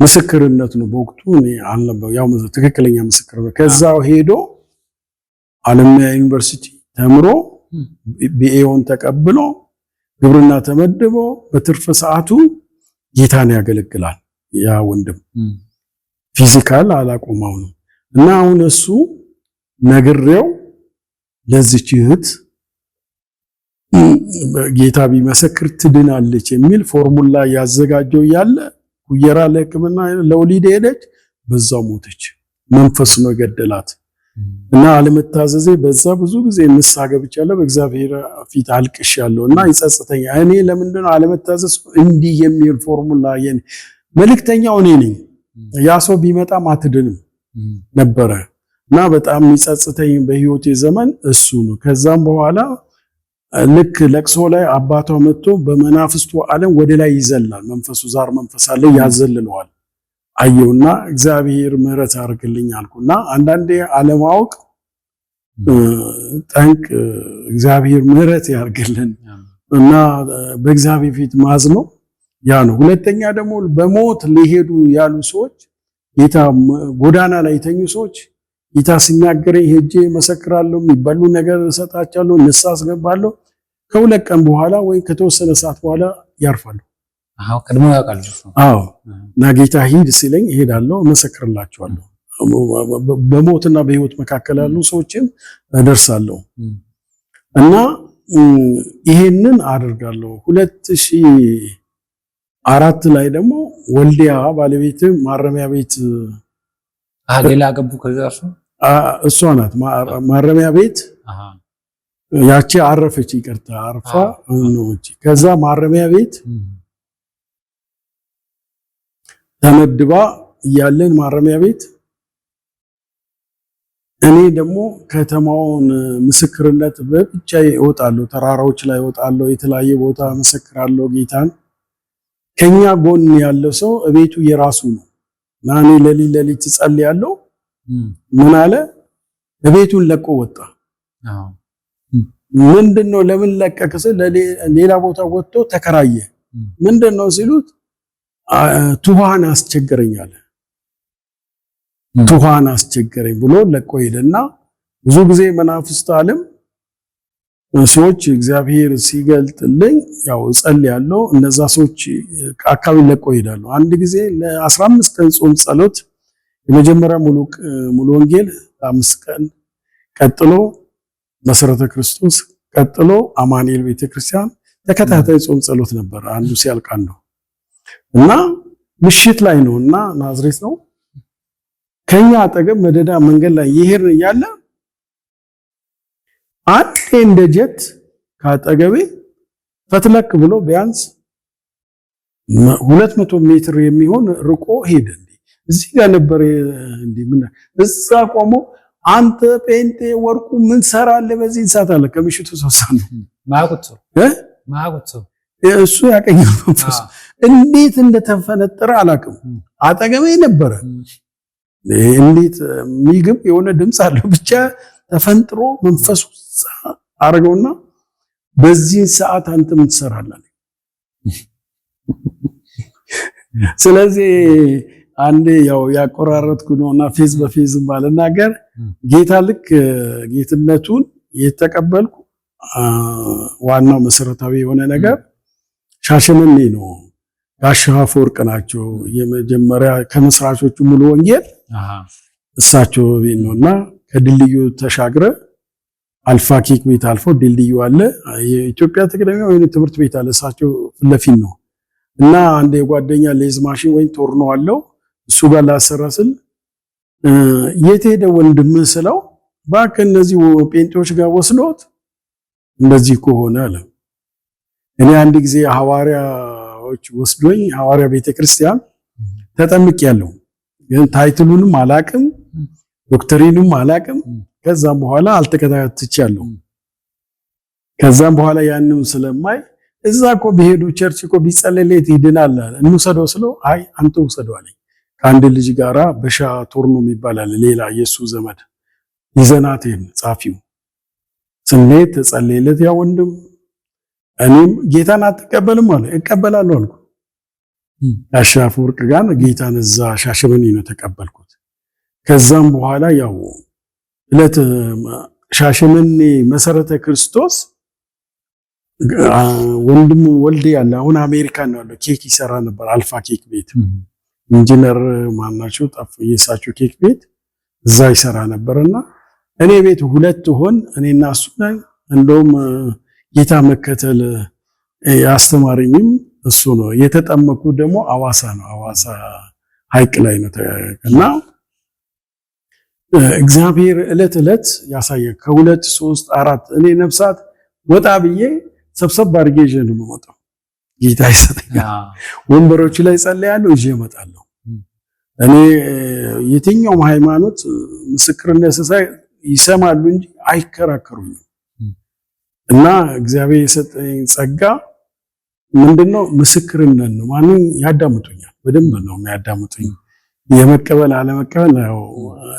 [SPEAKER 1] ምስክርነት ነው በወቅቱ እኔ አልነበው ያው ትክክለኛ ምስክር ነው። ከዛው ሄዶ አለማያ ዩኒቨርሲቲ ተምሮ ቢኤውን ተቀብሎ ግብርና ተመድቦ በትርፍ ሰዓቱ ጌታን ያገለግላል። ያ ወንድም ፊዚካል አላቆመው ነው እና አሁን እሱ ነግሬው ለዚች እህት ጌታ ቢመሰክር ትድናለች የሚል ፎርሙላ ያዘጋጀው ያለ ኩየራ ለሕክምና ለወሊድ ሄደች፣ በዛው ሞተች። መንፈስ ነው የገደላት እና አለመታዘዜ በዛ ብዙ ጊዜ ንስሐ ገብቻለሁ። በእግዚአብሔር ፊት አልቅሻለሁ እና ይጸጽተኛ። እኔ ለምንድነው አለመታዘዝ እንዲህ የሚል ፎርሙላ መልእክተኛው እኔ ነኝ። ያ ሰው ቢመጣም አትድንም ነበረ እና በጣም ይጸጽተኝ በህይወቴ ዘመን እሱ ነው። ከዛም በኋላ ልክ ለቅሶ ላይ አባቷ መጥቶ በመናፍስቱ ዓለም ወደ ላይ ይዘላል። መንፈሱ ዛር መንፈስ አለ ያዘልለዋል። አየውና እግዚአብሔር ምህረት አድርግልኝ አልኩና አንዳንዴ አለማወቅ ጠንቅ እግዚአብሔር ምህረት ያርግልን እና በእግዚአብሔር ፊት ማዝኖ ያ ነው። ሁለተኛ ደግሞ በሞት ሊሄዱ ያሉ ሰዎች ጌታ ጎዳና ላይ የተኙ ሰዎች ጌታ ሲናገረኝ ሄጄ መሰክራለሁ፣ የሚበሉ ነገር እሰጣቸዋለሁ፣ ንስሐ አስገባለሁ። ከሁለት ቀን በኋላ ወይ ከተወሰነ ሰዓት በኋላ ያርፋሉ።
[SPEAKER 2] አዎ ቀድሞ ያውቃሉ።
[SPEAKER 1] አዎ እና ጌታ ሂድ ሲለኝ እሄዳለሁ፣ እመሰክርላቸዋለሁ። በሞትና በህይወት መካከል ያሉ ሰዎችን እደርሳለሁ እና ይሄንን አደርጋለሁ። 2004 ላይ ደግሞ ወልዲያ ባለቤት ማረሚያ ቤት
[SPEAKER 2] ሌላ ገቡ። ከዛ
[SPEAKER 1] እሷ ናት ማረሚያ ቤት ያቺ አረፈች። ይቅርታ አርፋ ነው እንጂ ከዛ ማረሚያ ቤት ተመድባ እያለን ማረሚያ ቤት እኔ ደግሞ ከተማውን ምስክርነት ብቻ እወጣለሁ፣ ተራራዎች ላይ እወጣለሁ፣ የተለያየ ቦታ መሰክራለሁ ጌታን። ከኛ ጎን ያለው ሰው እቤቱ የራሱ ነው እና እኔ ለሊት ጸልያለሁ። ምን አለ እቤቱን ለቆ ወጣ። ምንድነው ለምን ለቀቀ? ሌላ ቦታ ወጥቶ ተከራየ። ምንድነው ሲሉት ትኋን አስቸገረኛል። ትኋን አስቸገረኝ ብሎ ለቆ ሄደና ብዙ ጊዜ መናፍስት ዓለም ሰዎች እግዚአብሔር ሲገልጥልኝ ያው ጸልያለሁ። እነዛ ሰዎች አካባቢ ለቆ ይሄዳሉ። አንድ ጊዜ ለ15 ቀን ጾም ጸሎት የመጀመሪያ ሙሉ ወንጌል 5 ቀን ቀጥሎ መሰረተ ክርስቶስ ቀጥሎ አማኑኤል ቤተክርስቲያን ተከታታይ ጾም ጸሎት ነበር። አንዱ ሲያልቅ ነው እና ምሽት ላይ ነውና ናዝሬት ነው። ከኛ አጠገብ መደዳ መንገድ ላይ ይሄር ያለ አንዴ እንደ ጀት ካጠገቤ ፈትለክ ብሎ ቢያንስ 200 ሜትር የሚሆን ርቆ ሄደ። እዚህ ጋር ነበር ምን እዛ ቆሞ አንተ ጴንጤ ወርቁ ምን ሰራለህ በዚህ ሰዓት አለ። ከምሽቱ 3 ሰዓት ነው ማቁት እሱ ያቀኛው መንፈስ እንዴት እንደተፈነጠረ አላውቅም። አጠገቤ ነበረ። እንዴት የሚግብ የሆነ ድምጽ አለው ብቻ ተፈንጥሮ መንፈሱ አረገውና በዚህ ሰዓት አንተ ምን ትሰራለህ? ስለዚህ አንዴ ያው ያቆራረጥኩ ነውና ፌዝ በፌዝ ባልናገር ጌታ ልክ ጌትነቱን የተቀበልኩ ዋናው መሰረታዊ የሆነ ነገር ሻሸመኔ ነው። ጋሽ አፈወርቅ ናቸው የመጀመሪያ ከመስራቾቹ ሙሉ ወንጌል እሳቸው ቤት ነውና ከድልድዩ ተሻግረ አልፋ ኬክ ቤት አልፎ ድልድዩ አለ። የኢትዮጵያ ተቀዳሚ ወይን ትምህርት ቤት አለ። እሳቸው ፍለፊን ነው እና አንድ የጓደኛ ሌዝ ማሽን ወይ ቶርኖ አለው እሱ ጋር ላሰራስል የት ሄደ ወንድምህ ስለው ባክ እነዚህ ጴንጤዎች ጋር ወስዶት እንደዚህ ከሆነ አለ። እኔ አንድ ጊዜ ሐዋርያዎች ወስዶኝ ሐዋርያ ቤተክርስቲያን ተጠምቄያለሁ። ግን ታይትሉንም አላቅም ዶክተሪኑም አላቅም። ከዛም በኋላ አልተከታተልቻለሁ። ከዛም በኋላ ያንንም ስለማይ እዛ እኮ ቢሄዱ ቸርች እኮ ቢጸለይለት ይድናል እንውሰደው ስለው አይ አንተ ውሰደው አለኝ። ከአንድ ልጅ ጋራ በሻ ቶርኖ ይባላል ሌላ የሱ ዘመድ ይዘናት ጻፊው ስሜት ተጸለይለት ያ ወንድም እኔም ጌታን አትቀበልም አለ። እቀበላለሁ አልኩ። አሻፍ ወርቅ ጋር ጌታን እዛ ሻሸመኔ ነው ተቀበልኩት። ከዛም በኋላ ያው እለት ሻሸመኔ መሰረተ ክርስቶስ ወንድም ወልዴ ያለ አሁን አሜሪካን ነው ያለው። ኬክ ይሰራ ነበር አልፋ ኬክ ቤት ኢንጂነር ማናቸው ጠፍ የሳቸው ኬክ ቤት እዛ ይሰራ ነበርና እኔ ቤት ሁለት ሆን እኔና እሱ ላይ እንደውም ጌታ መከተል ያስተማረኝም እሱ ነው። የተጠመቁ ደግሞ አዋሳ ነው። አዋሳ ሐይቅ ላይ ነው እና እግዚአብሔር እለት እለት ያሳየ ከ2 3 4 እኔ ነፍሳት ወጣ ብዬ ሰብሰብ አድርጌ ይዤ ነው የምወጣው። ጌታ ይሰጠኛል። ወንበሮች ላይ ጸልያለሁ ይዤ እመጣለሁ። እኔ የትኛውም ሃይማኖት ምስክርነት ይሰማሉ እንጂ አይከራከሩኝም። እና እግዚአብሔር የሰጠኝ ጸጋ ምንድነው? ምስክርነት ነው። ማንም ያዳምጡኛል፣ በደንብ ነው የሚያዳምጡኝ። የመቀበል አለመቀበል ነው።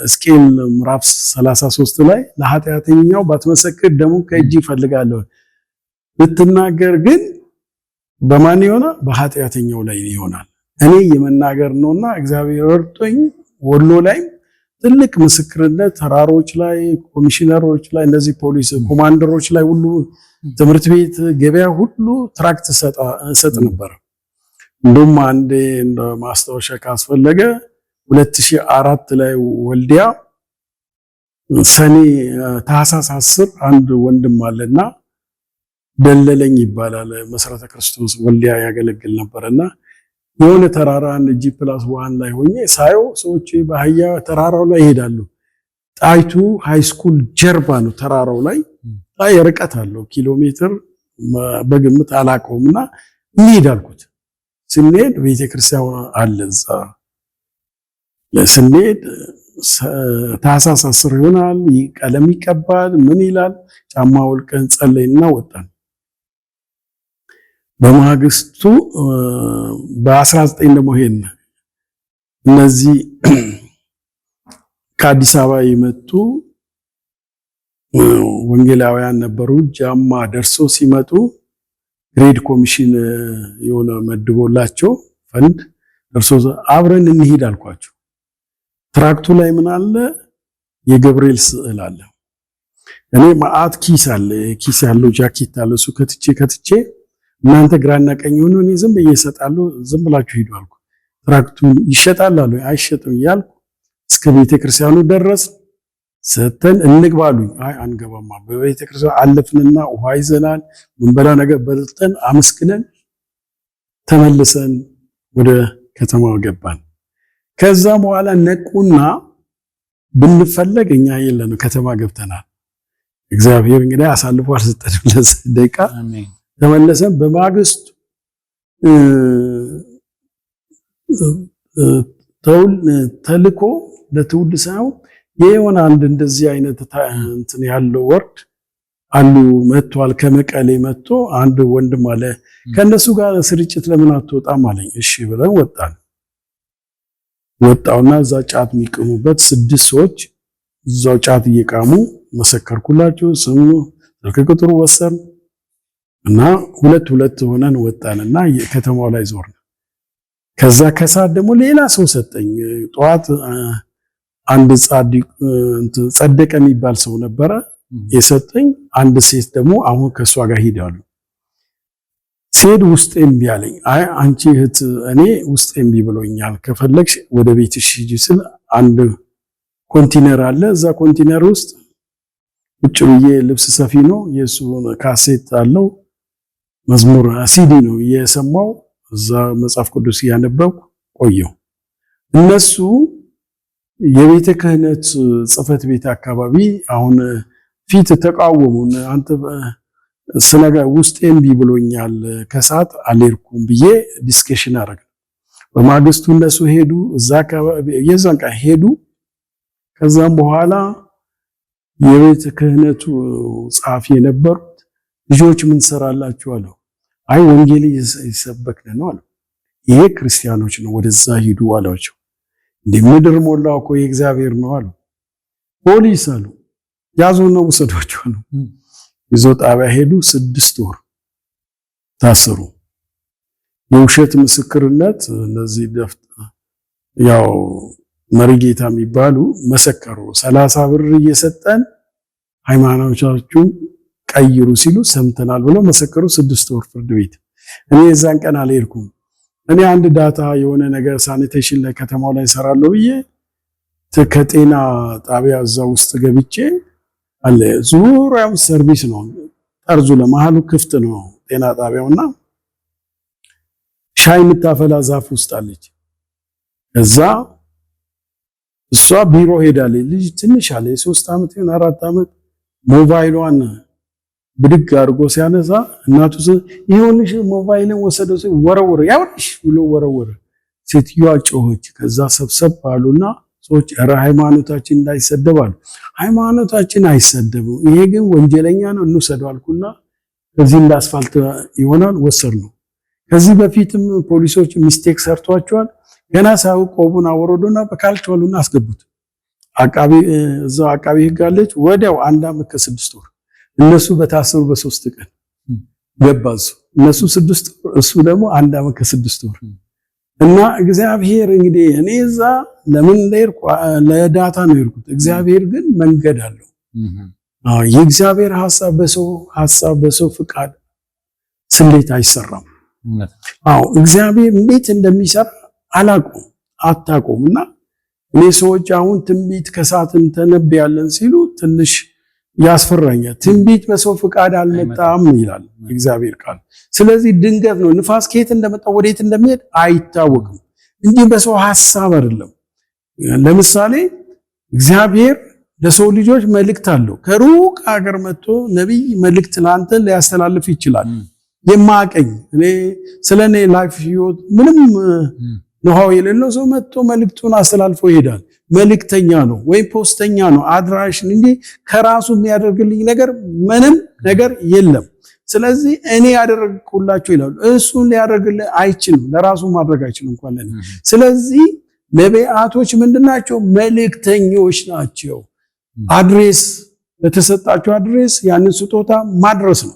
[SPEAKER 1] ሕዝቅኤል ምዕራፍ 33 ላይ ለኃጢአተኛው ባትመሰክር ደሙ ከእጅ ይፈልጋለሁ ብትናገር ግን በማን ይሆናል? በኃጢአተኛው ላይ ይሆናል። እኔ የመናገር ነውና እግዚአብሔር ወርጦኝ ወሎ ላይ ትልቅ ምስክርነት ተራሮች ላይ ኮሚሽነሮች ላይ እነዚህ ፖሊስ ኮማንደሮች ላይ ሁሉ ትምህርት ቤት ገበያ ሁሉ ትራክት ሰጥ ነበር። እንደውም አንዴ እንደ ማስታወሻ ካስፈለገ 2004 ላይ ወልዲያ ሰኔ ታህሳስ 10 አንድ ወንድም አለና ደለለኝ ይባላል መሰረተ ክርስቶስ ወልዲያ ያገለግል ነበርና የሆነ ተራራን G+1 ላይ ሆኜ ሳየው ሰዎች በአህያ ተራራው ላይ ይሄዳሉ። ጣይቱ ሃይስኩል ጀርባ ነው ተራራው ላይ ርቀት አለው ኪሎ ሜትር በግምት አላውቀውምና እንሂድ አልኩት። ስንሄድ ቤተክርስቲያን አለ እዛ ስንሄድ ታህሳስ 10 ይሆናል። ቀለም ይቀባል ምን ይላል ጫማ ወልቀን ጸለይና ወጣን። በማግስቱ በ19 ደግሞ ሄድን። እነዚህ ከአዲስ አበባ የመጡ ወንጌላውያን ነበሩ። ጃማ ደርሶ ሲመጡ ግሬድ ኮሚሽን የሆነ መድቦላቸው ፈንድ ደርሶ አብረን እንሂድ አልኳቸው። ትራክቱ ላይ ምን አለ? የገብርኤል ስዕል አለ። እኔ ማአት ኪስ አለ፣ ኪስ ያለው ጃኬት አለ። እሱ ከትቼ እናንተ ግራና ቀኝ ሆኖ እኔ ዝም ብዬ እሰጣለሁ፣ ዝም ብላችሁ ሂዱ አልኩ። ትራክቱን ይሸጣል አሉ። አይሸጥም እያልኩ እስከ ቤተክርስቲያኑ ደረስ። ሰተን እንግባሉኝ። አይ አንገባማ። በቤተክርስቲያኑ አለፍንና ውሃ ይዘናል፣ ምንበላ ነገር በልተን አመስግነን ተመልሰን ወደ ከተማው ገባን። ከዛ በኋላ ነቁና ብንፈለግ እኛ የለንም፣ ከተማ ገብተናል። እግዚአብሔር እንግዲህ አሳልፎ አልሰጠንም። ለደቂቃ ተመለሰን። በማግስቱ ተልኮ ለትውልድ ሳይሆን የሆነ አንድ እንደዚህ አይነት እንትን ያለው ወርድ አሉ መጥቷል። ከመቀሌ መጥቶ አንድ ወንድም አለ ከነሱ ጋር ስርጭት ለምን አትወጣም አለኝ። እሺ ብለን ወጣውና እዛ ጫት የሚቀሙበት 6 ሰዎች እዛው ጫት እየቃሙ መሰከርኩላቸው። ስሙ ስልክ ቁጥሩ ወሰን እና ሁለት ሆነን ወጣንና ከተማው ላይ ዞርን። ከዛ ከሰዓት ደግሞ ሌላ ሰው ሰጠኝ። ጠዋት አንድ ጸደቀ የሚባል ሰው ነበረ የሰጠኝ። አንድ ሴት ደግሞ አሁን ከሷ ጋር ሄዳሉ። ሲሄድ ውስጥ እምቢ አለኝ። አይ አንቺ እህት እኔ ውስጥ እምቢ ብሎኛል፣ ከፈለግሽ ወደ ቤትሽ ሂጂ ስል አንድ ኮንቲነር አለ። እዛ ኮንቲነር ውስጥ ቁጭ ብዬ ልብስ ሰፊ ነው የሱ ካሴት አለው መዝሙር ሲዲ ነው እየሰማው እዛ መጽሐፍ ቅዱስ እያነበብኩ ቆየሁ። እነሱ የቤተ ክህነት ጽሕፈት ቤት አካባቢ አሁን ፊት ተቃወሙን። አንተ ስለጋ ውስጥ እምቢ ብሎኛል ከሰዓት አልሄድኩም ብዬ ዲስከሽን አደረግን። በማግስቱ እነሱ ሄዱ፣ እዛ አካባቢ የዛን ቀን ሄዱ። ከዛም በኋላ የቤተ ክህነቱ ጸሐፊ የነበሩት ልጆች ምን ትሰራላችሁ አለው። አይ ወንጌል እየሰበክን ነው አለው። ይሄ ክርስቲያኖች ነው ወደዛ ሂዱ አላቸው። እንደ ምድር ሞላው እኮ የእግዚአብሔር ነው አሉ። ፖሊስ አሉ ያዙና ወሰዷቸው ነው። ይዞ ጣቢያ ሄዱ። 6 ወር ታሰሩ። የውሸት ምስክርነት እነዚህ ያው መሪጌታ የሚባሉ መሰከሩ። 30 ብር እየሰጠን ሃይማኖታችሁን ቀይሩ ሲሉ ሰምተናል ብለው መሰከሩ። 6 ወር ፍርድ ቤት። እኔ የዛን ቀን አልሄድኩም። እኔ አንድ ዳታ የሆነ ነገር ሳኒቴሽን ላይ ከተማው ላይ ሰራለሁ ብዬ ከጤና ጣቢያ እዛ ውስጥ ገብቼ አለ ዙሪያው ሰርቪስ ነው። ጠርዙ ለመሃሉ ክፍት ነው ጤና ጣቢያውና ሻይ የምታፈላ ዛፍ ውስጥ አለች። እዛ እሷ ቢሮ ሄዳለች። ልጅ ትንሽ አለ 3 ዓመት ይሁን 4 ዓመት ሞባይሏን ብድግ አድርጎ ሲያነሳ እናቱ ይሁንሽ ሞባይልን ወሰደው ወረወረ። ያውሽ ብሎ ወረወረ። ሴትዮዋ ጮኸች። ከዛ ሰብሰብ አሉና ሰዎች ኧረ ሃይማኖታችን እንዳይሰደባሉ። ሃይማኖታችን አይሰደብም፣ ይሄ ግን ወንጀለኛ ነው እንውሰደው አልኩና ከዚህ እንዳስፋልት ይሆናል ወሰድነው። ከዚህ በፊትም ፖሊሶች ሚስቴክ ሰርቷቸዋል። ገና ሳይው ቆቡን አወረዱና በካልቾሉና አስገቡት። እዛው አቃቢ ሕግ አለች። ወዲያው 1 ዓመት ከ6 ወር እነሱ በታሰሩ በ3 ቀን ገባዙ። እነሱ 6 ወር እሱ ደግሞ 1 ዓመት ከ6 ወር እና እግዚአብሔር እንግዲህ እኔ እዛ ለምን እንደሄድኩ ለዳታ ነው የሄድኩት። እግዚአብሔር ግን መንገድ አለው። የእግዚአብሔር ሐሳብ በሰው ፍቃድ ስሌት አይሰራም። እግዚአብሔር እንዴት እንደሚሰራ አታውቁም። እና እኔ ሰዎች አሁን ትንቢት ከሰዓትን ተነብያለን ሲሉ ትንሽ ያስፈራኛል። ትንቢት በሰው ፍቃድ አልመጣም ይላል እግዚአብሔር ቃል። ስለዚህ ድንገት ነው። ንፋስ ከየት እንደመጣ ወዴት እንደሚሄድ አይታወቅም። እንዲህ በሰው ሐሳብ አይደለም። ለምሳሌ እግዚአብሔር ለሰው ልጆች መልእክት አለው። ከሩቅ ሀገር መጥቶ ነቢይ መልእክት ለአንተ ሊያስተላልፍ ይችላል። የማቀኝ እኔ ስለኔ ላይፍ ህይወት ምንም ነው የሌለው ሰው መጥቶ መልእክቱን አስተላልፎ ይሄዳል። መልእክተኛ ነው ወይ ፖስተኛ ነው። አድራሽን እንጂ ከራሱ የሚያደርግልኝ ነገር ምንም ነገር የለም። ስለዚህ እኔ ያደረግኩላችሁ ይላሉ። እሱን ሊያደርግልህ አይችልም፣ ለራሱ ማድረግ አይችልም እንኳን ለኔ። ስለዚህ ነቢያቶች ምንድናቸው? መልእክተኞች ናቸው። አድሬስ ለተሰጣቸው አድሬስ ያንን ስጦታ ማድረስ ነው።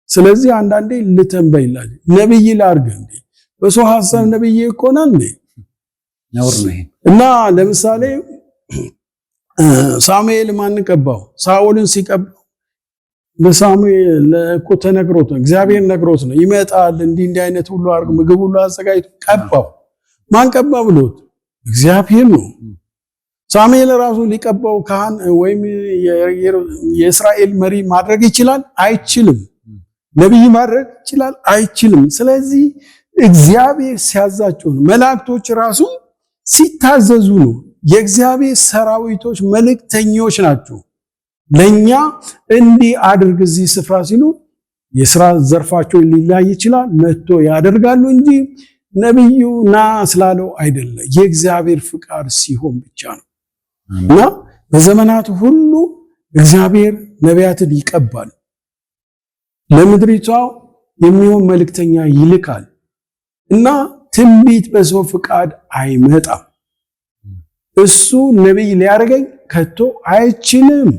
[SPEAKER 1] ስለዚህ አንዳንዴ ልተንበይላል ነብይ ላርግ እንዴ በሰው ሐሳብ ነብይ ይኮናል እንዴ?
[SPEAKER 2] ነውር ነው ይሄ።
[SPEAKER 1] እና ለምሳሌ ሳሙኤል ማን ቀባው? ሳኦልን ሲቀባው ለሳሙኤል እኮ ተነግሮት ነው፣ እግዚአብሔር ነግሮት ነው። ይመጣል እንዲህ አይነት ሁሉ አድርጎ ምግብ ሁሉ አዘጋጅቶ ቀባው። ማን ቀባ ብሎት? እግዚአብሔር ነው። ሳሙኤል ራሱ ሊቀባው ካህን ወይም የእስራኤል መሪ ማድረግ ይችላል? አይችልም። ነብይ ማድረግ ይችላል? አይችልም። ስለዚህ እግዚአብሔር ሲያዛቸው ነው። መላእክቶች ራሱ ሲታዘዙ ነው። የእግዚአብሔር ሰራዊቶች መልእክተኞች ናቸው። ለኛ እንዲህ አድርግ እዚህ ስፍራ ሲሉ የሥራ ዘርፋቸው ሊለያይ ይችላል፣ መጥቶ ያደርጋሉ እንጂ ነብዩ ና ስላለው አይደለም። የእግዚአብሔር ፍቃድ ሲሆን ብቻ ነው። እና በዘመናት ሁሉ እግዚአብሔር ነቢያትን ይቀባል፣ ለምድሪቷ የሚሆን መልእክተኛ ይልካል። እና ትንቢት በሰው ፍቃድ አይመጣም። እሱ ነብይ ሊያደርገኝ ከቶ አይችልም።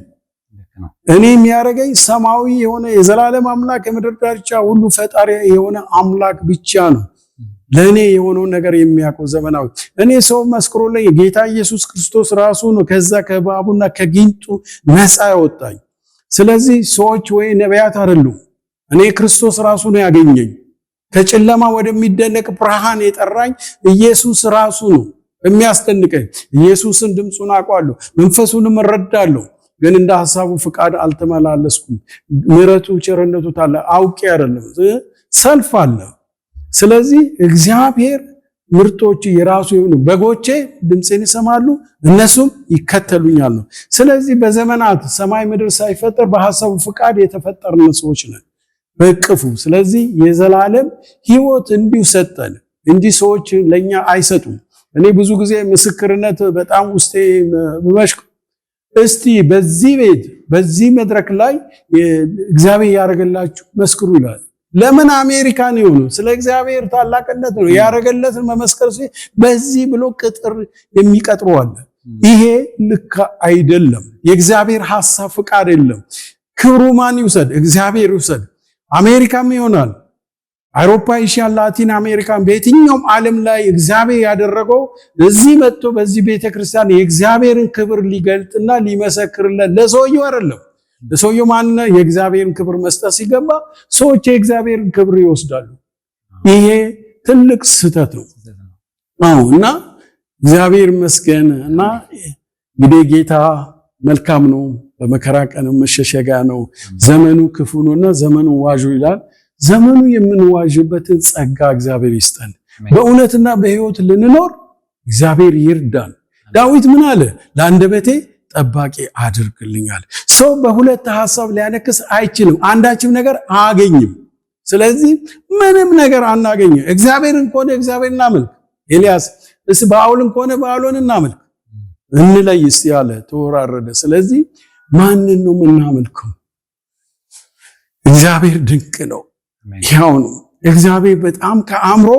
[SPEAKER 1] እኔ የሚያደርገኝ ሰማያዊ የሆነ የዘላለም አምላክ የምድር ዳርቻ ሁሉ ፈጣሪ የሆነ አምላክ ብቻ ነው። ለኔ የሆነውን ነገር የሚያውቀው ዘመናዊ እኔ ሰው መስክሮልኝ ጌታ ኢየሱስ ክርስቶስ ራሱ ነው ከዛ ከእባቡና ከጊንጡ ነፃ ያወጣኝ። ስለዚህ ሰዎች ወይ ነቢያት አይደሉም። እኔ ክርስቶስ ራሱ ነው ያገኘኝ። ከጨለማ ወደሚደነቅ ብርሃን የጠራኝ ኢየሱስ ራሱ ነው። የሚያስደንቀኝ ኢየሱስን ድምፁን አውቃለሁ፣ መንፈሱንም እረዳለሁ። ግን እንደ ሐሳቡ ፍቃድ አልተመላለስኩም። ምሕረቱ ቸርነቱ ታለ አውቄ አይደለም፣ ሰልፍ አለ። ስለዚህ እግዚአብሔር ምርጦች የራሱ የሆኑ በጎቼ ድምፄን ይሰማሉ እነሱም ይከተሉኛል ነው። ስለዚህ በዘመናት ሰማይ ምድር ሳይፈጠር በሐሳቡ ፍቃድ የተፈጠርን ሰዎች ነን በእቅፉ። ስለዚህ የዘላለም ሕይወት እንዲሁ ሰጠን እንጂ ሰዎች ለኛ አይሰጡም። እኔ ብዙ ጊዜ ምስክርነት በጣም ውስጤ በመሽክ እስቲ በዚህ ቤት በዚህ መድረክ ላይ እግዚአብሔር ያደረገላችሁ መስክሩ ይላል። ለምን አሜሪካን ይሆኑ ስለ እግዚአብሔር ታላቅነት ነው ያደረገለትን መመስከር ሲል በዚህ ብሎ ቅጥር የሚቀጥሩ አለ። ይሄ ልክ አይደለም። የእግዚአብሔር ሐሳብ ፍቃድ የለም። ክብሩ ማን ይውሰድ? እግዚአብሔር ይውሰድ። አሜሪካም ይሆናል፣ አውሮፓ፣ ኤሽያ፣ ላቲን አሜሪካን በየትኛውም ዓለም ላይ እግዚአብሔር ያደረገው እዚህ መጥቶ በዚህ ቤተክርስቲያን የእግዚአብሔርን ክብር ሊገልጥና ሊመሰክርለት ለሰውየው አይደለም። ለሰውየው ማንነ የእግዚአብሔርን ክብር መስጠት ሲገባ ሰዎች የእግዚአብሔርን ክብር ይወስዳሉ። ይሄ ትልቅ ስህተት ነው። እና እግዚአብሔር ይመስገን። እና እንግዲህ ጌታ መልካም ነው፣ በመከራ ቀን መሸሸጊያ ነው። ዘመኑ ክፉ ነውና ዘመኑ ዋዡ ይላል። ዘመኑ የምንዋዥበትን ጸጋ እግዚአብሔር ይስጠን። በእውነትና በሕይወት ልንኖር እግዚአብሔር ይርዳን። ዳዊት ምን አለ? ለአንደበቴ ጠባቂ አድርግልኛል። ሰው በሁለት ሐሳብ ሊያነክስ አይችልም፣ አንዳችም ነገር አያገኝም። ስለዚህ ምንም ነገር አናገኝም። እግዚአብሔርን ከሆነ እግዚአብሔርን እናመልክ። ኤልያስ በአውልን ከሆነ በአውልን እናመልክ እንለይ እስቲ ያለ ተወራረደ። ስለዚህ ማንን ነው የምናመልከው? እግዚአብሔር ድንቅ ነው፣ ያው ነው። እግዚአብሔር በጣም ከአእምሮ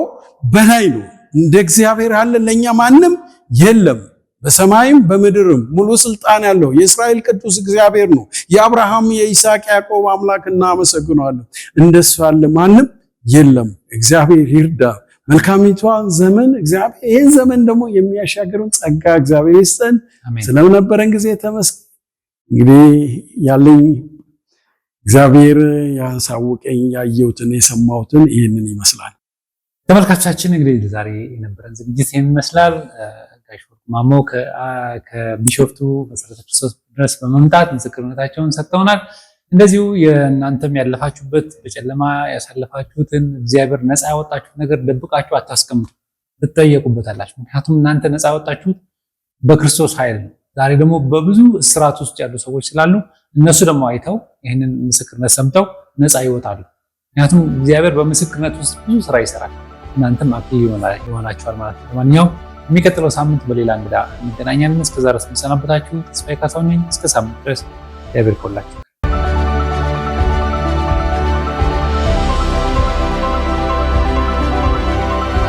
[SPEAKER 1] በላይ ነው። እንደ እግዚአብሔር ያለ ለኛ ማንም የለም። በሰማይም በምድርም ሙሉ ስልጣን ያለው የእስራኤል ቅዱስ እግዚአብሔር ነው። የአብርሃም የይስሐቅ ያዕቆብ አምላክ እናመሰግናለን። እንደሱ ያለ ማንም የለም። እግዚአብሔር ይርዳ። መልካሚቷ ዘመን እግዚአብሔር ይህን ዘመን ደግሞ የሚያሻግረን ጸጋ እግዚአብሔር ይስጠን። ስለነበረን ጊዜ ተመስገን። እንግዲህ ያለኝ እግዚአብሔር ያሳወቀኝ ያየሁትን የሰማሁትን ይህንን ይመስላል።
[SPEAKER 2] ተመልካቾቻችን እንግዲህ ዛሬ የነበረን ዝግጅት ይመስላል። ጋሽ ወርቁ ማሞ ከቢሾፍቱ መሰረተ ክርስቶስ ድረስ በመምጣት ምስክርነታቸውን ሰጥተውናል። እንደዚሁ የእናንተም ያለፋችሁበት በጨለማ ያሳለፋችሁትን እግዚአብሔር ነፃ ያወጣችሁት ነገር ደብቃችሁ አታስቀምጡ፣ ትጠየቁበታላችሁ። ምክንያቱም እናንተ ነፃ ያወጣችሁት በክርስቶስ ኃይል ነው። ዛሬ ደግሞ በብዙ እስራት ውስጥ ያሉ ሰዎች ስላሉ እነሱ ደግሞ አይተው ይህንን ምስክርነት ሰምተው ነፃ ይወጣሉ። ምክንያቱም እግዚአብሔር በምስክርነት ውስጥ ብዙ ስራ ይሰራል። እናንተም አክሊል ይሆናችኋል ማለት ነው። ለማንኛውም የሚቀጥለው ሳምንት በሌላ እንግዳ እንገናኛለን። እስከዛ ድረስ የምሰናበታችሁ ተስፋዬ ካሳሁን ነኝ። እስከ ሳምንት ድረስ እግዚአብሔር ይባርካችሁ።